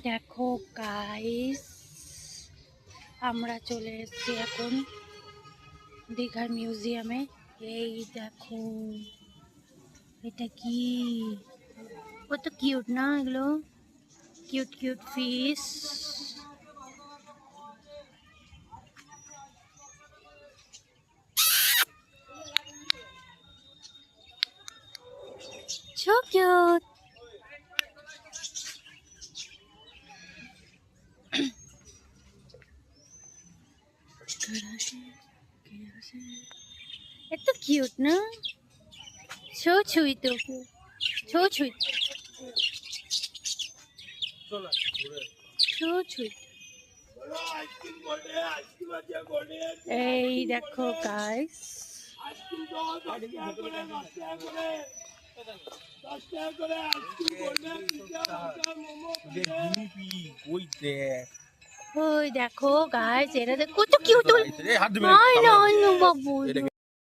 দেখো গাইস, আমরা চলে এসেছি এখন দীঘার মিউজিয়ামে। এই দেখো, এটা কি? কত কিউট না এগুলো, cute cute fish. So cute. এত কিউট না? So sweet. So sweet. So sweet. এই দেখো গাইস, ওই দেখো গাইস, এরা কত কিউট। বাবু